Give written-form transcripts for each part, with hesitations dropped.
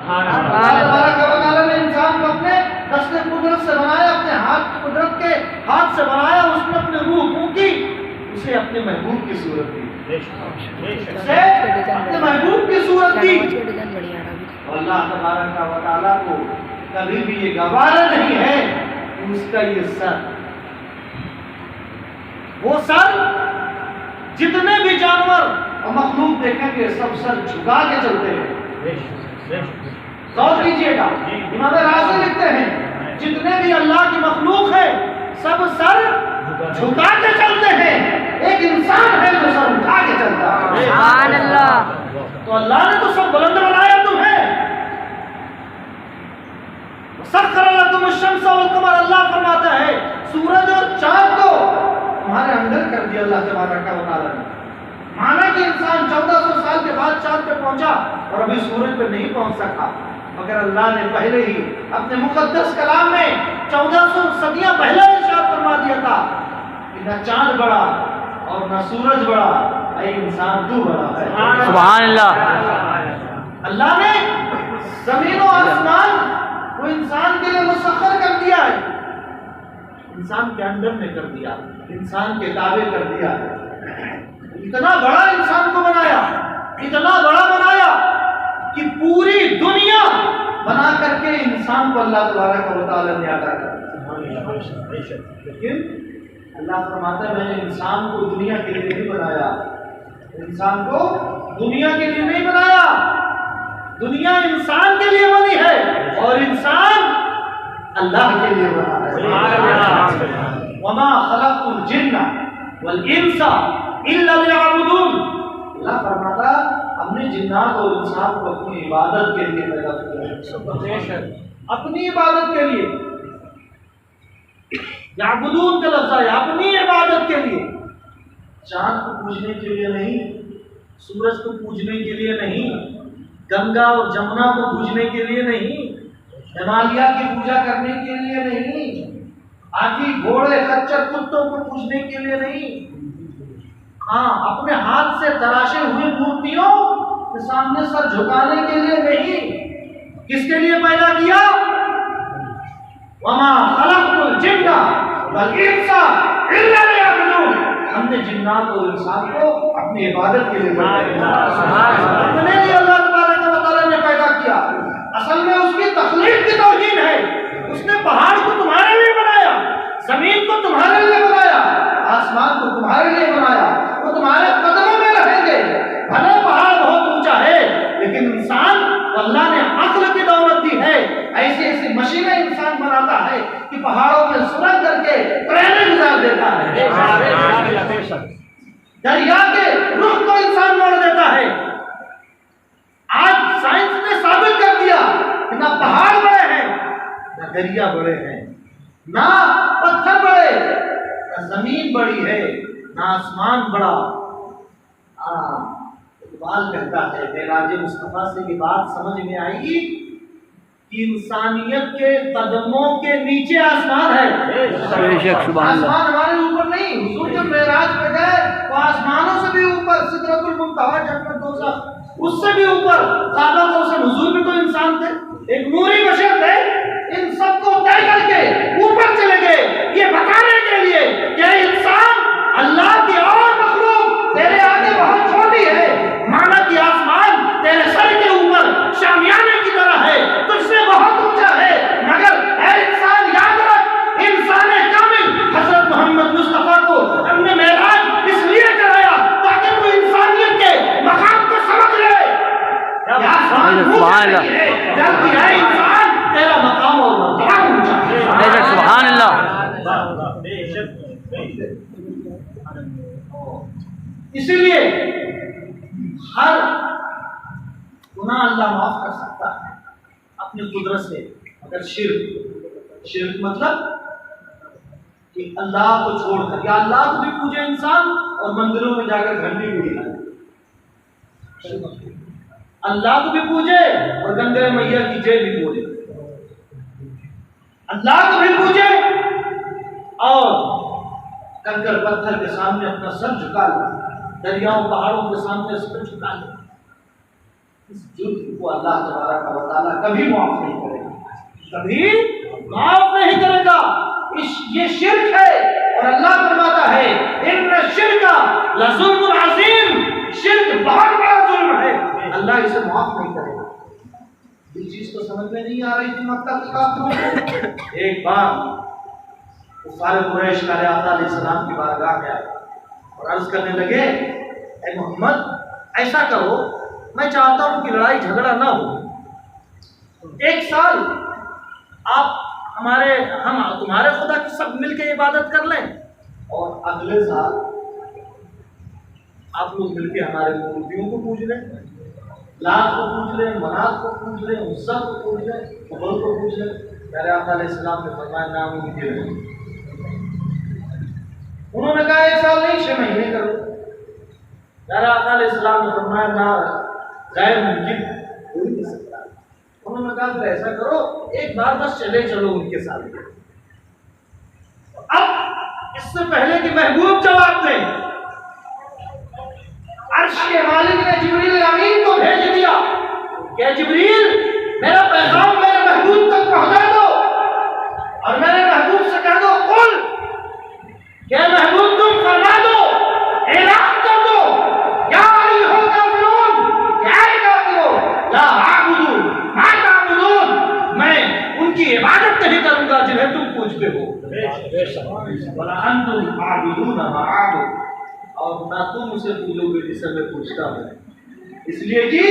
اللہ تعالیٰ نے انسان کو اپنے دست قدرت سے بنایا، اپنے ہاتھ قدرت کے ہاتھ سے بنایا، اس نے اپنے روح پھونکی، اسے اپنے محبوب کی صورت دی، اسے اپنے محبوب کی صورت دی۔ اللہ تبارک و تعالیٰ کو کبھی بھی یہ گوارا نہیں ہے کہ اس کا یہ سر، وہ سر جتنے بھی جانور اور مخلوق دیکھیں گے سب سر جھکا کے چلتے ہیں۔ غور کیجیے گا، امام رازی لکھتے ہیں جتنے بھی اللہ کی مخلوق ہے سب سر جھکا کے چلتے ہیں، ایک انسان ہے جو سر اٹھا کے چلتا ہے۔ سبحان اللہ۔ تو اللہ نے تو سب بلند بنایا تمہیں، سخر لکم الشمس والقمر، اللہ فرماتا ہے سورج اور چاند کو تمہارے اندر کر دیا اللہ تبارک و تعالیٰ نے۔ مانا کہ انسان 1400 سال کے بعد چاند پہ پہنچا اور ابھی سورج پہ نہیں پہنچ سکا، مگر اللہ نے پہلے ہی اپنے مقدس کلام میں 1400 صدیاں پہلے ارشاد فرما دیا تھا کہ نہ چاند بڑا اور نہ سورج بڑا، اے انسان تو بڑا ہے۔ سبحان اللہ۔ اللہ نے زمین و آسمان وہ انسان کے لیے مسخر کر دیا ہے، انسان کے اندر میں کر دیا، انسان کے تابع کر دیا۔ اتنا بڑا انسان کو بنایا، اتنا بڑا بنایا کہ پوری دنیا بنا کر کے انسان کو اللہ تبارک و تعالیٰ نے عطا کر۔ لیکن اللہ فرماتا ہے میں نے انسان کو دنیا کے لیے نہیں بنایا، انسان کو دنیا کے لیے نہیں بنایا، دنیا انسان کے لیے بنی ہے اور انسان اللہ کے لیے بنا ہے۔ وما خلقت الجن والانس الا ليعبدون، اللہ فرماتا ہم نے جنات اور انسان کو اپنی عبادت کے لیے پیدا کیا، اپنی عبادت کے لیے۔ یعبدون کا لفظ ہے اپنی عبادت کے لیے، چاند کو پوجنے کے لیے نہیں، سورج کو پوجنے کے لیے نہیں، گنگا اور جمنا کو پوجنے کے لیے نہیں، ہمالیہ کی پوجا کرنے کے لیے نہیں، ہاتھی گھوڑے خچر کتوں کو پوجنے کے لیے نہیں، ہاں اپنے ہاتھ سے تراشے ہوئے مورتیوں کے سامنے سر جھکانے کے لیے نہیں۔ کس کے لیے پیدا کیا؟ وما خلقت الجن والانس الا ليعبدون، ہم نے جنات اور انسان کو اپنی عبادت کے لیے پیدا کیا، اپنے لیے اللہ تبارک و تعالیٰ نے پیدا کیا۔ اصل میں اس کی تخلیق کی توہین ہے، اس نے پہاڑ کو تمہارے لیے بنایا، زمین کو تمہارے لیے بنایا، آسمان کو تمہارے لیے بنایا، وہ تمہارے قدموں میں رہیں گے۔ بھلے پہاڑ بہت اونچا ہے لیکن انسان کو اللہ نے عقل کی دولت دی ہے، ایسی ایسی مشینیں انسان بناتا ہے کہ پہاڑوں میں سرنگ کر کے ٹرینیں گزار دیتا ہے، دریا کے رخ کو انسان موڑ دیتا ہے۔ آج سائنس نے ثابت کر دیا کہ نہ پہاڑ بڑے ہیں نہ دریا بڑے ہیں، نہ پتھر بڑے نہ زمین بڑی ہے نہ آسمان بڑا۔ اقبال کہتا ہے معراج مصطفیٰ سے یہ بات سمجھ میں آئے گی کہ انسانیت کے قدموں کے نیچے آسمان ہے، آسمان ہمارے اوپر نہیں۔ حضور جب معراج پہ گئے تو آسمانوں سے بھی اوپر سدرۃ المنتہا جنت دوزخ اس سے بھی اوپر کعبہ کوثر، حضور بھی تو انسان تھے، ایک نوری بشر تھے، ان سب کو طے کر کے اوپر چلے گئے یہ بتانے کے لیے کہ انسان اللہ کی اور مخلوق تیرے آگے بہت چھوٹی ہے، مانا کہ آسمان تیرے سر کے اوپر شامیانے کی طرح ہے، تجھ سے بہت اونچا ہے، مگر اے انسان یاد رکھ انسان کامل حضرت محمد مصطفیٰ کو ہم نے معراج اس لیے کرایا تاکہ وہ انسانیت کے مقام کو سمجھ لے۔ سبحان اللہ، جبکہ اے انسان تیرا مقام اور مرتبہ اونچا ہے۔ سبحان اللہ۔ اسی لیے ہر گناہ اللہ معاف کر سکتا ہے اپنی قدرت سے، اگر شرک مطلب کہ اللہ کو چھوڑ کر، یا اللہ کو بھی پوجے انسان اور مندروں میں جا کر گھنٹی بھی دکھائے، اللہ کو بھی پوجے اور گنگا میاں کی جے بھی بولے، اللہ کو بھی پوجے اور کنکر پتھر کے سامنے اپنا سر جھکا لے، دریاؤں پہاڑوں کے سامنے سر جھکا لے۔ اس جرم کو اللہ تبارک و تعالیٰ کبھی معاف نہیں کرے گا، کبھی معاف نہیں کرے گا۔ یہ شرک ہے، اور اللہ فرماتا ہے ان الشرک لظلم عظیم، شرک بہت بڑا ظلم ہے، اللہ اسے معاف نہیں کرے گا۔ یہ چیز تو سمجھ میں نہیں آ رہی تھی مکہ کے کافروں کو۔ ایک بار کفار قریش کا آقا علیہ السلام کی بارگاہ میں آئے اور عرض کرنے لگے اے محمد ایسا کرو، میں چاہتا ہوں کہ لڑائی جھگڑا نہ ہو، ایک سال آپ ہم تمہارے خدا کی سب مل کے عبادت کر لیں، اور اگلے سال آپ لوگ مل کے ہمارے مورتیوں کو پوج لیں، لات کو پوج لیں، منات کو پوج لیں، عزا کو پوج لیں، قبر کو پوج لیں۔ میرے آقا علیہ السلام نے فرمایا ناممکن ہے۔ انہوں نے کہا ایک سال نہیں 6 مہینے کرو۔ میرے آقا علیہ السلام نے فرمایا نہ، غیر ممکن ہو ہی نہیں سکتا۔ انہوں نے کہا پھر ایسا کرو ایک بار بس چلے چلو ان کے ساتھ۔ اب اس سے پہلے کہ محبوب جواب دیں، عرش کے مالک نے جبریل امین کو بھیج دیا کہ جبریل میرا پیغام میرے محبوب تک پہنچا دو، اور میرے محبوب سے کہہ دو قل کہ محبوب تم فرما دو، اعلان کر دو یا ایھا الکافرون، یا اے کافرون لا اعبد ما تعبدون، میں ان کی عبادت نہیں کروں گا جنہیں تم پوجتے ہو، ولا انتم عابدون ما اعبد، اور نہ تم اسے پوجو گے جسے میں پوجتا ہوں۔ اس لیے کہ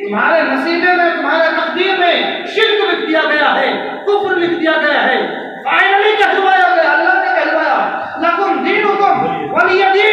تمہارے نصیبے میں، تمہارے تقدیر میں شرک لکھ دیا گیا ہے، کفر لکھ دیا گیا ہے، فائنلی کہلوایا گیا، اللہ نے کہلوایا لکم دینکم ولی دین۔